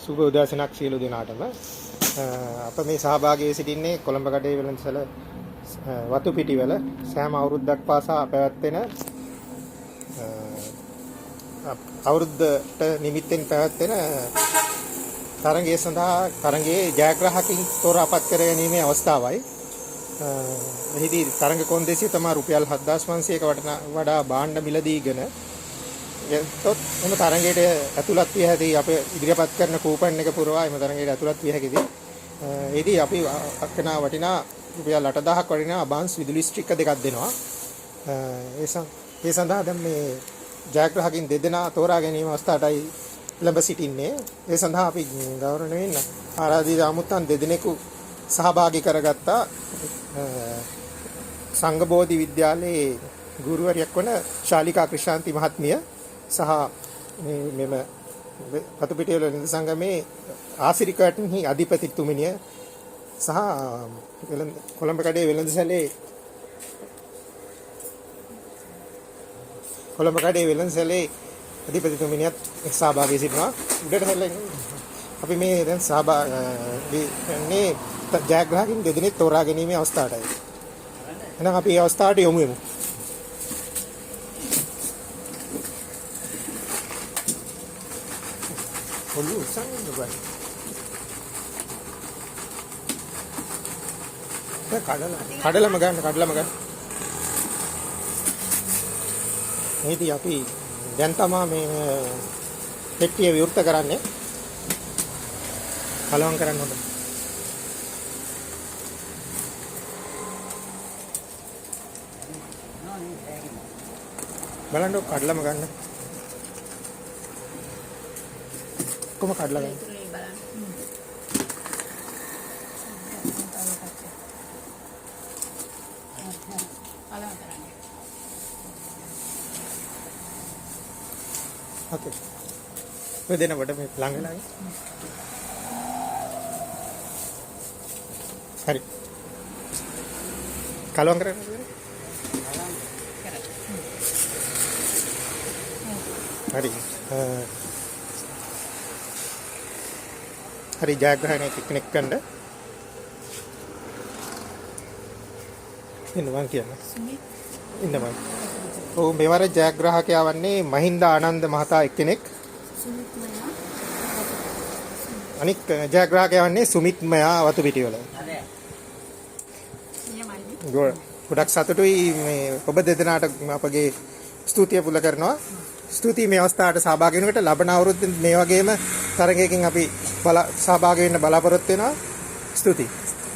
සුබ උදෑසනක් සියලු දෙනාටම අප මේ සහභාගී සිටින්නේ කොළඹ කඩේ වෙළඳසැල වතුපිටිවල සෑම අවුරුද්දක් පාසා පැවැත්වෙන අවුරුද්දට නිමිත්තෙන් පැවැත්වෙන තරගය සඳහා තරගයේ ජයග්‍රාහකින් තෝරාපත් කර ගැනීමේ අවස්ථාවයි. එහිදී තරග කොන්දේසිය තමයි රුපියල් 7500ක වඩා භාණ්ඩ මිලදීගෙන එතොත් එම තරගයට ඇතුළත් විය හැකි අපේ ඉදිරිපත් කරන කූපන් එක පුරවා එම තරගයට ඇතුළත් විය හැකිදී එහිදී අපි අක්කන වටිනා රුපියල් 8000ක් වටිනා අබාන්ස් විදුලි ස්ටික් දෙකක් දෙනවා. ඒ සඳහා දැන් මේ ජයග්‍රාහකින් දෙදෙනා තෝරා ගැනීම අවස්ථාවටයි ලැබ සිටින්නේ. ඒ සඳහා අපි ගෞරවණීය ආරාධිත ආමුත්තන් දෙදෙනෙකු සහභාගී කරගත්තා. සංඝබෝධි විද්‍යාලයේ ගුරුවරියක් වන ශාලිකා ක්‍රිෂාන්ති මහත්මිය සහ මෙම වතුපිටිය වෙළඳ සංගමේ ආසිරිකටන්හි අධිපතිතුමිනිය සහ කොළඹ කඩේ වෙළඳසැලේ අධිපතිතුමිනියත් සහභාගී සිටිනවා. උඩට හැලෙන් අපි මේ දැන් සහභාගී වෙන්නේ ජයග්‍රාහකින් දෙදෙනෙක් තෝරා ගැනීමේ අවස්ථාවටයි. එහෙනම් අපි මේ අවස්ථාවට යමු. ඔළුව උස්සන්නේ බෑ. කඩලම ගන්න. මේදී අපි දැන් තමයි මේ පෙට්ටිය විවෘත කරන්නේ. කලවම් කරන්න හොඳ. බලන්න කඩලම ගන්න. කොහොම කඩලා ගන්න. ओके ඔය දෙන වට මේ ළඟ ළඟ හරි කලවම් කරන්න හරි හරි ජයග්‍රහණය කෙනෙක් ගන්න ඉන්න මං කියන්නේ ඉන්න මං ඔව් මෙවර ජයග්‍රාහකයා වන්නේ මහින්ද ආනන්ද මහතා එක්කෙනෙක්. අනික් ජයග්‍රාහකයා වන්නේ සුමිත්මයා වතුපිටිවල. ගොඩක් සතුටුයි මේ ඔබ දෙදෙනාට අපගේ ස්තුතිය පුල කරනවා. ස්තුතියි මේ අවස්ථාවට සහභාගී වෙනකොට ලබන අවුරුද්දේ මේ වගේම තරගයකින් අපි සහභාගී වෙන්න බලාපොරොත්තු වෙනවා. ස්තුතියි.